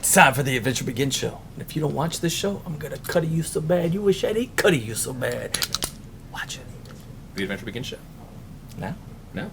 It's time for the Adventure Begin show. And if you don't watch this show, I'm gonna cut you so bad. You wish I didn't cut you so bad. Watch it. The Adventure Begin show. Now? No.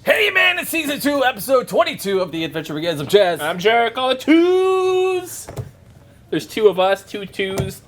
Hey man, it's season 2, episode 22 of The Adventure Begins. I'm Chaz. I'm Jarek, all the twos. There's two of us, two twos.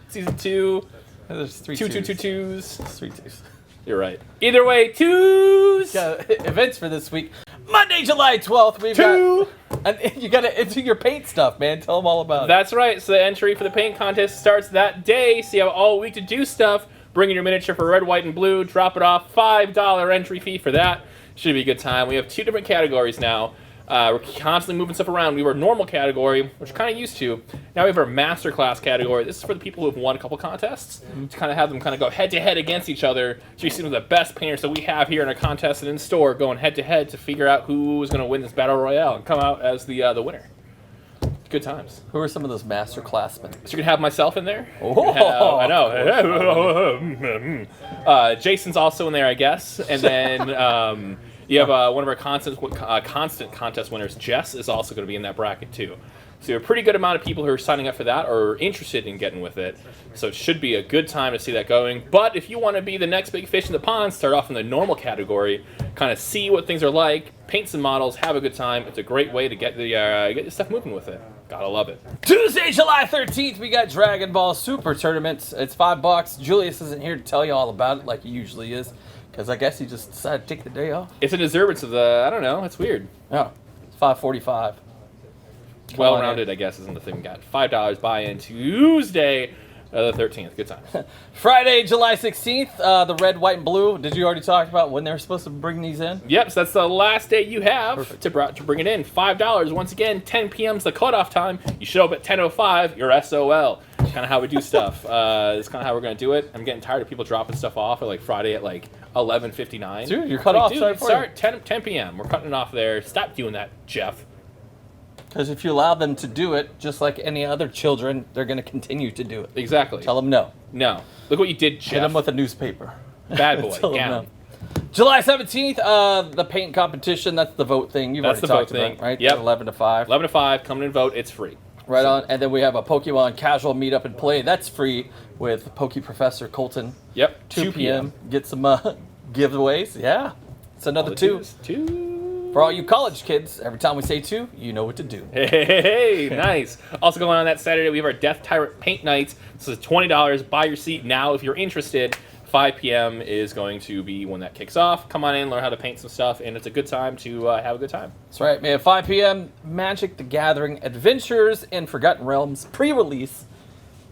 Season 2. There's three Two twos. twos. Three twos. You're right. Either way, twos. Got events for this week. Monday, July 12th. We've Two. got... You gotta enter your paint stuff, man. Tell them all about it. That's right. So the entry for the paint contest starts that day. So you have all week to do stuff. Bring in your miniature for red, white, and blue. Drop it off. $5 entry fee for that. Should be a good time. We have 2 different categories now. We're constantly moving stuff around. We have our normal category, which we're kind of used to. Now we have our masterclass category. This is for the people who have won a couple contests, to kind of have them kind of go head-to-head against each other. So you see some of the best painters that we have here in our contest and in store going head-to-head to figure out who is going to win this battle royale and come out as the winner. Good times. Who are some of those master classmen? So you can have myself in there. Oh, I know. Jason's also in there, I guess. And then you have one of our constant contest winners, Jess, is also going to be in that bracket too. So you have a pretty good amount of people who are signing up for that or are interested in getting with it. So it should be a good time to see that going. But if you want to be the next big fish in the pond, start off in the normal category, kind of see what things are like, paint some models, have a good time. It's a great way to get your stuff moving with it. Gotta love it. Tuesday, July 13th, we got Dragon Ball Super Tournaments. It's $5. Julius isn't here to tell you all about it like he usually is, because I guess he just decided to take the day off. It's an observance of the, I don't know, it's weird. Oh, it's $5.45. Well-rounded, I guess, isn't the thing we got. $5 buy-in Tuesday, the 13th. Good time. Friday, July 16th, the red, white, and blue. Did you already talk about when they were supposed to bring these in? Yep, so that's the last day you have to bring it in. $5. Once again, 10 p.m. is the cutoff time. You show up at 10:05, you're SOL. Kind of how we do stuff. It's kind of how we're going to do it. I'm getting tired of people dropping stuff off at like Friday at like 11:59. Dude, you're cut off. Dude, start 10 p.m. We're cutting it off there. Stop doing that, Jeff. Because if you allow them to do it, just like any other children, they're going to continue to do it. Exactly. Tell them no. No. Look what you did, Jeff. Hit them with a newspaper. Bad boy. Tell them Down. no. July 17th, the paint competition. That's the vote thing. You've already talked about it, right? Yep. 11 to 5. 11 to 5. Come in and vote. It's free. Right on. And then we have a Pokemon casual meetup and play. That's free with Poke Professor Colton. Yep. 2 p.m. Get some giveaways. Yeah. It's another 2. 2. For all you college kids, every time we say 2, you know what to do. Hey, nice. Also going on that Saturday, we have our Death Tyrant Paint Night. This is $20. Buy your seat now if you're interested. 5 p.m. is going to be when that kicks off. Come on in, learn how to paint some stuff, and it's a good time to have a good time. That's right, man. 5 p.m., Magic the Gathering Adventures in Forgotten Realms pre-release.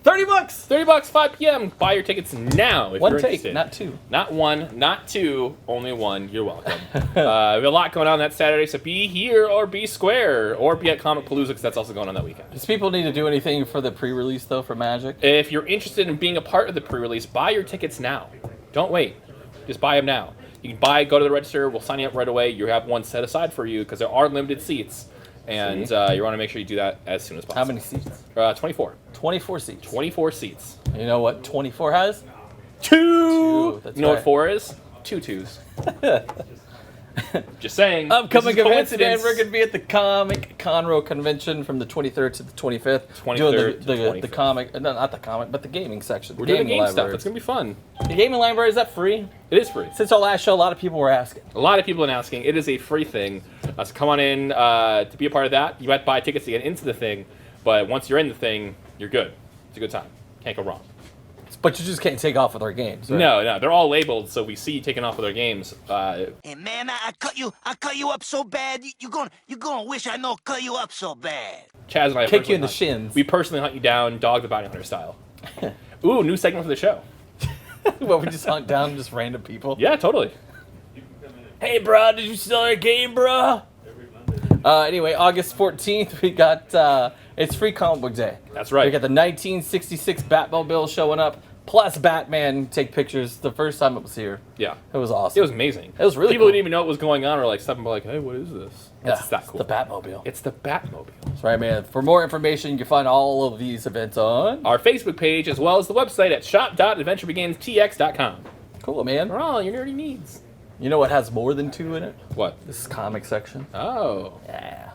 $30. $30, 5 p.m. Buy your tickets now if One you're take, interested. not 2. Not 1, not 2, only 1. You're welcome. We have a lot going on that Saturday, so be here or be square, or be at Comic Palooza, because that's also going on that weekend. Does people need to do anything for the pre-release, though, for Magic? If you're interested in being a part of the pre-release, buy your tickets now. Don't wait. Just buy them now. You can go to the register, we'll sign you up right away. You have one set aside for you, because there are limited seats. And you want to make sure you do that as soon as possible. How many seats? 24. 24 seats. 24 seats. You know what 24 has? 2! That's you know right. what 4 is? 2 twos. Just saying. Upcoming events, man. Coincidence. We're going to be at the Comic Conroe Convention from the 23rd to the 25th. 23rd doing to 25th. the comic, no, not the comic, but the gaming section. We're doing game stuff. It's going to be fun. The gaming library, is that free? It is free. Since our last show, a lot of people were asking. A lot of people have been asking. It is a free thing. So come on in to be a part of that. You might buy tickets to get into the thing, but once you're in the thing, you're good. It's a good time. Can't go wrong. But you just can't take off with our games, right? No, they're all labeled, so we see you taking off with our games. Hey man, I cut you up so bad. You gonna wish I know cut you up so bad. Chaz and I Kick you in the personally shins. We personally hunt you down, dog the bounty hunter style. Ooh, new segment for the show. Well, we just hunt down just random people. Yeah, totally. Hey, bro, did you sell our game, bro? Anyway, August 14th, we got, it's free comic book day. That's right. We got the 1966 Batmobile showing up, plus Batman take pictures the first time it was here. Yeah. It was awesome. It was amazing. It was really People cool. didn't even know what was going on or like something like, hey, what is this? Yeah, It's that cool. the Batmobile. It's the Batmobile. That's right, man. For more information, you can find all of these events on Our Facebook page as well as the website at shop.adventurebeginstx.com. Cool, man. For all your nerdy needs. You know what has more than 2 in it? What? This is comic section. Oh. Yeah.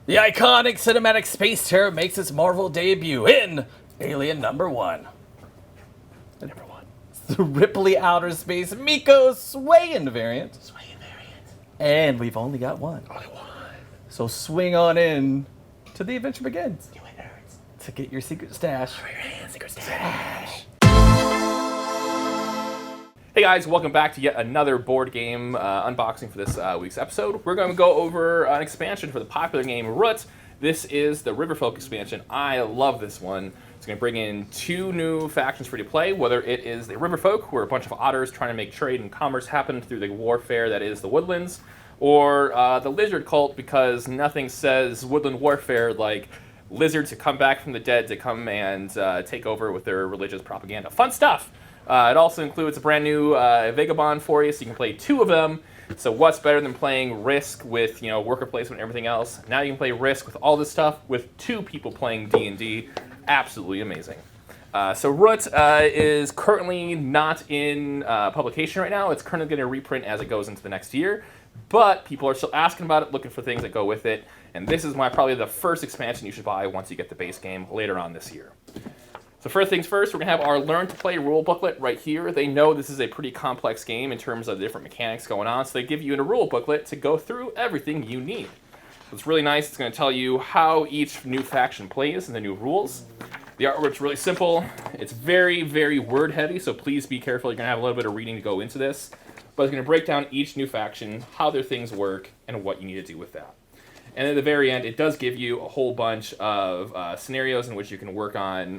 The iconic cinematic space terror makes its Marvel debut in Alien #1. The number one. The Ripley Outer Space Miko Swayan variant. And we've only got one. Only one. So swing on in to The Adventure Begins You nerds. to get your secret stash. Your hands, secret stash. Hey guys, welcome back to yet another board game unboxing for this week's episode. We're going to go over an expansion for the popular game Root. This is the Riverfolk expansion. I love this one. It's going to bring in 2 new factions for you to play, whether it is the Riverfolk, who are a bunch of otters trying to make trade and commerce happen through the warfare that is the Woodlands, or the Lizard Cult, because nothing says woodland warfare like lizards who come back from the dead to come and take over with their religious propaganda. Fun stuff! It also includes a brand new Vagabond for you, so you can play 2 of them. So what's better than playing Risk with, you know, worker placement and everything else? Now you can play Risk with all this stuff with 2 people playing D&D. Absolutely amazing. So Root is currently not in publication right now. It's currently going to reprint as it goes into the next year. But people are still asking about it, looking for things that go with it. And this is probably the first expansion you should buy once you get the base game later on this year. So first things first, we're going to have our Learn to Play rule booklet right here. They know this is a pretty complex game in terms of the different mechanics going on, so they give you a rule booklet to go through everything you need. So it's really nice. It's going to tell you how each new faction plays and the new rules. The artwork's really simple. It's very, very word heavy, so please be careful. You're going to have a little bit of reading to go into this. But it's going to break down each new faction, how their things work, and what you need to do with that. And at the very end, it does give you a whole bunch of scenarios in which you can work on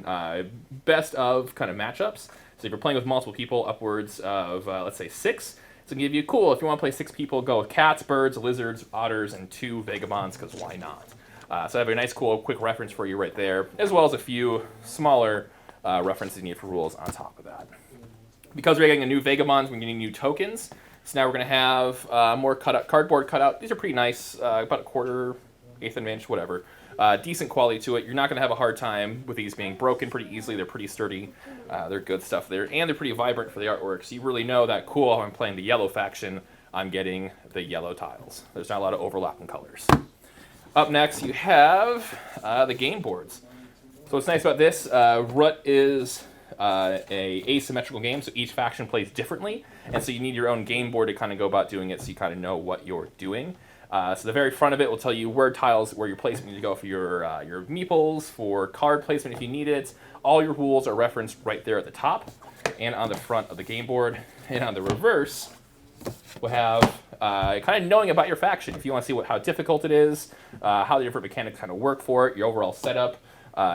best of kind of matchups. So if you're playing with multiple people, upwards of, let's say, 6, it's going to give you, cool, if you want to play 6 people, go with cats, birds, lizards, otters, and 2 vagabonds, because why not? So I have a nice, cool, quick reference for you right there, as well as a few smaller references you need for rules on top of that. Because we're getting a new vagabonds, we're getting new tokens. So now we're going to have more cardboard cutout. These are pretty nice, about a quarter, eighth of an inch, whatever. Decent quality to it. You're not going to have a hard time with these being broken pretty easily. They're pretty sturdy. They're good stuff there. And they're pretty vibrant for the artwork. So you really know that, cool, I'm playing the yellow faction, I'm getting the yellow tiles. There's not a lot of overlapping colors. Up next, you have the game boards. So what's nice about this, Root is a asymmetrical game, so each faction plays differently, and so you need your own game board to kind of go about doing it so you kind of know what you're doing. So the very front of it will tell you where tiles, where your placement need to go for your meeples, for card placement if you need it. All your rules are referenced right there at the top and on the front of the game board. And on the reverse, we'll have kind of knowing about your faction. If you want to see how difficult it is, how the different mechanics kind of work for it, your overall setup.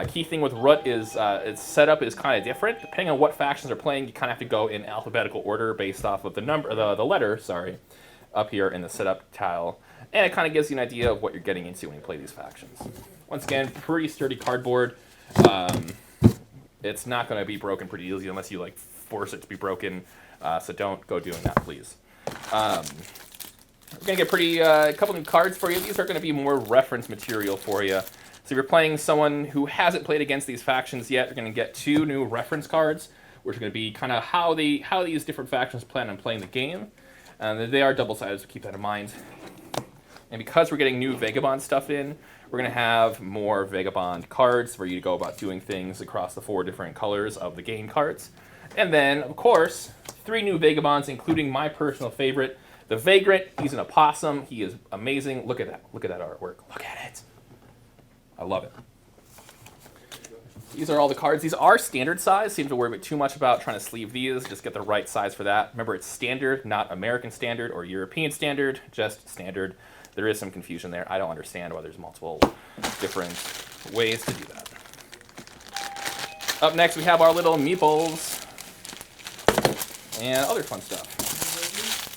Key thing with Root is its setup is kind of different. Depending on what factions are playing, you kind of have to go in alphabetical order based off of the letter, up here in the setup tile. And it kind of gives you an idea of what you're getting into when you play these factions. Once again, pretty sturdy cardboard. It's not going to be broken pretty easily unless you like force it to be broken. So don't go doing that, please. We're going to get a couple new cards for you. These are going to be more reference material for you. So if you're playing someone who hasn't played against these factions yet, you're going to get 2 new reference cards, which are going to be kind of how these different factions plan on playing the game. They are double-sided, so keep that in mind. And because we're getting new Vagabond stuff in, we're going to have more Vagabond cards for you to go about doing things across the 4 different colors of the game cards. And then, of course, 3 new Vagabonds, including my personal favorite, the Vagrant. He's an opossum. He is amazing. Look at that. Look at that artwork. Look at it. I love it. These are all the cards. These are standard size. Seem to worry too much about trying to sleeve these. Just get the right size for that. Remember, it's standard, not American standard or European standard, just standard. There is some confusion there. I don't understand why there's multiple different ways to do that. Up next, we have our little meeples and other fun stuff.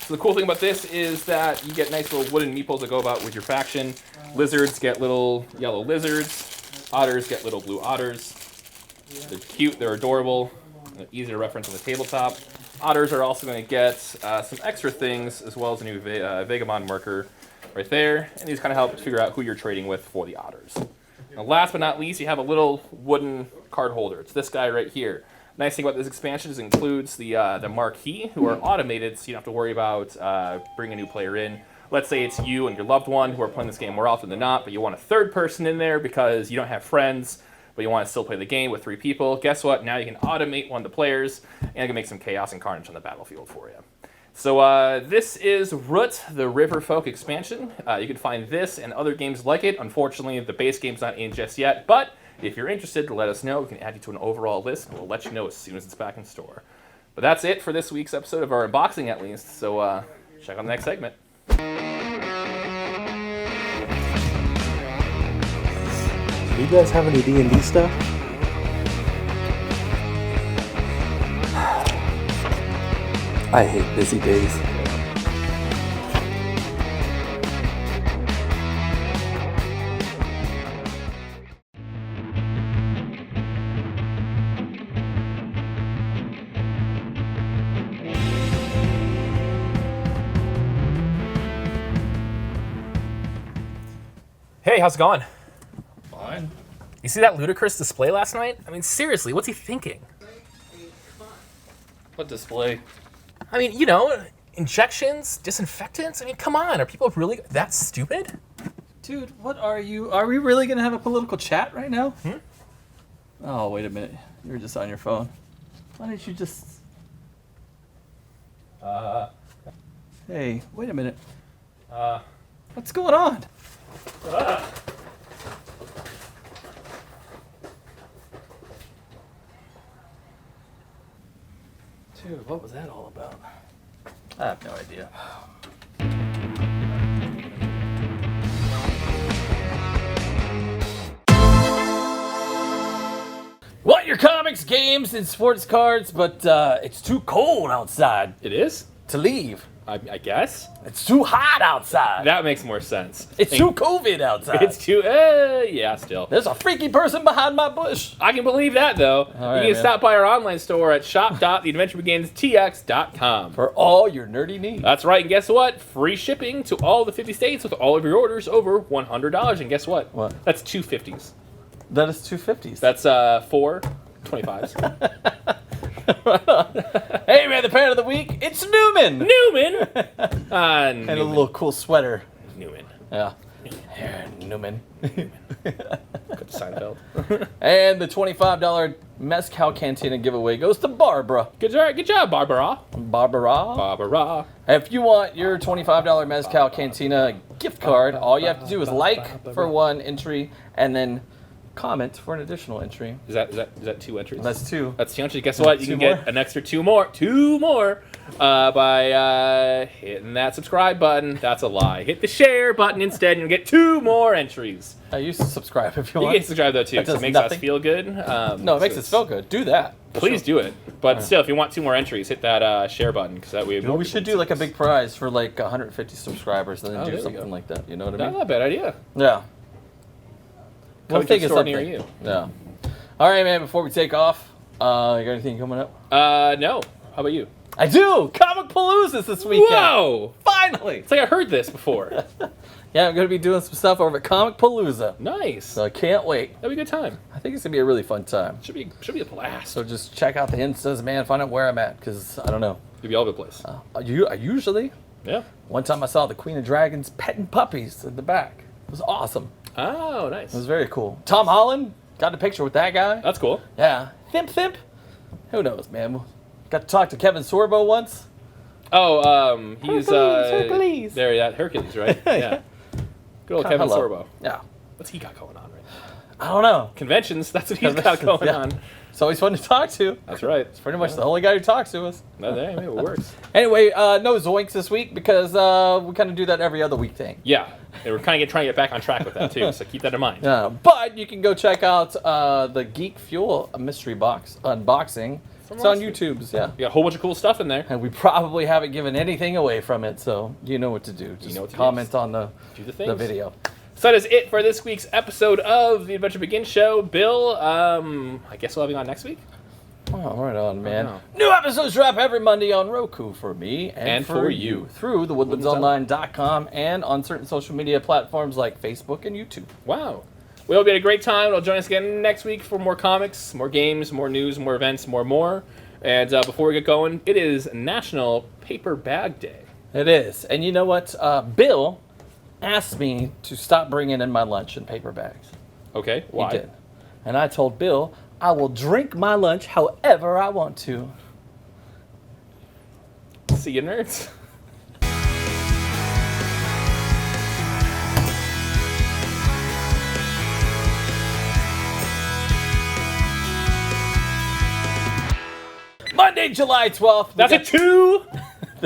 So the cool thing about this is that you get nice little wooden meeples that go about with your faction. Lizards get little yellow lizards. Otters get little blue otters. They're cute, they're adorable, they're easy to reference on the tabletop. Otters are also going to get some extra things, as well as a new Vagabond marker right there. And these kind of help figure out who you're trading with for the otters. Now, last but not least, you have a little wooden card holder. It's this guy right here. Nice thing about this expansion is it includes the marquee, who are automated, so you don't have to worry about bringing a new player in. Let's say it's you and your loved one who are playing this game more often than not, but you want a third person in there because you don't have friends, but you want to still play the game with 3 people. Guess what? Now you can automate one of the players, and it can make some chaos and carnage on the battlefield for you. So this is Root, the Riverfolk expansion. You can find this and other games like it. Unfortunately, the base game's not in just yet, but if you're interested, let us know. We can add you to an overall list, and we'll let you know as soon as it's back in store. But that's it for this week's episode of our unboxing, at least. So check out the next segment. Do you guys have any D&D stuff? I hate busy days. Hey, how's it going? Fine. You see that ludicrous display last night? I mean, seriously, what's he thinking? What display? I mean, you know, injections, disinfectants. I mean, come on, are people really that stupid? Dude, what are you? Are we really gonna have a political chat right now? Hmm? Oh, wait a minute. You're just on your phone. Why don't you just... Hey, wait a minute. What's going on? Dude, what was that all about? I have no idea. got your comics, games, and sports cards, but it's too cold outside It is? to leave. I guess. It's too hot outside. That makes more sense. It's too COVID outside. It's too, yeah, still. There's a freaky person behind my bush. I can believe that, though. right, You can man. stop by our online store at shop.theadventurebeginstx.com. For all your nerdy needs. That's right, and guess what? Free shipping to all the 50 states with all of your orders over $100. And guess what? What? That's 250s. That is 250s. That's 4 25s. Hey, man, the parent of the week, it's Newman. Newman! And a little cool sweater. Newman. Yeah. Yeah, Newman. Good Seinfeld. And the $25 Mezcal Cantina giveaway goes to Barbara. Good job, Barbara. Barbara. Barbara. If you want your $25 Mezcal Cantina gift card, all you have to do is like for one entry and then comment for an additional entry. Is that 2 entries? That's 2. That's 2 entries. Guess what? You 2 can more? get an extra 2 more by hitting that subscribe button. That's a lie. Hit the share button instead, and you'll get 2 more entries. I used to subscribe if you You want. can subscribe though too, That because it does makes us nothing. feel good. No, it makes us feel good. Do that. Please do it. But still, if you want 2 more entries, hit that share button, because that way We should do like a big prize for like 150 subscribers and then Oh, do there we something go. like that. You know what I Not mean? a bad idea. Yeah. We'll Coming to think the of store something. near you. Yeah. All right, man. Before we take off, you got anything coming up? No. How about you? I do. Comic Palooza's this weekend. Whoa! Finally. It's like I heard this before. Yeah, I'm gonna be doing some stuff over at Comic Palooza, Nice. so I can't wait. That'll be a good time. I think it's gonna be a really fun time. Should be a blast. So just check out the Instas, man. Find out where I'm at, because I don't know. You'll be all over the place. I usually. Yeah. One time I saw the Queen of Dragons petting puppies in the back. It was awesome. Oh, nice. It was very cool. Tom Holland got a picture with that guy. That's cool. Yeah. Thimp. Who knows, man? Got to talk to Kevin Sorbo once. Oh, he's Hercules. there. Yeah, Hercules, right? Yeah. Good old Kevin Hello. Sorbo. Yeah. What's he got going on right now? I don't know. Conventions. That's what he's got going Yeah. on. It's always fun to talk to. That's right. It's pretty much the only guy who talks to us. No, there, maybe it works. Anyway, no Zoinks this week because we kind of do that every other week thing. Yeah, and we're kind of trying to get back on track with that too. So keep that in mind. But you can go check out the Geek Fuel mystery box unboxing. It's on last week. YouTube's, yeah. You got a whole bunch of cool stuff in there. And we probably haven't given anything away from it, so you know what to do. Just know what to comment do. on the Do the things. video. So that is it for this week's episode of the Adventure Begins show. Bill, I guess we'll have you on next week. Oh, right on, man. know. New episodes drop every Monday on Roku for me And for for you you. through thewoodlandsonline.com and on certain social media platforms like Facebook and YouTube. Wow. We hope you had a great time. You'll join us again next week for more comics, more games, more news, more events, more. And before we get going, it is National Paper Bag Day. It is. And you know what? Bill asked me to stop bringing in my lunch in paper bags. Okay, why? He did. And I told Bill, I will drink my lunch however I want to. See you, nerds. Monday, July 12th. That's a 2.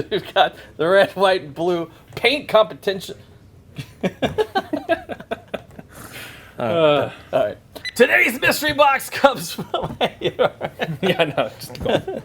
We've got the red, white, and blue paint competition. All right. Today's mystery box comes from... Yeah, no, just go.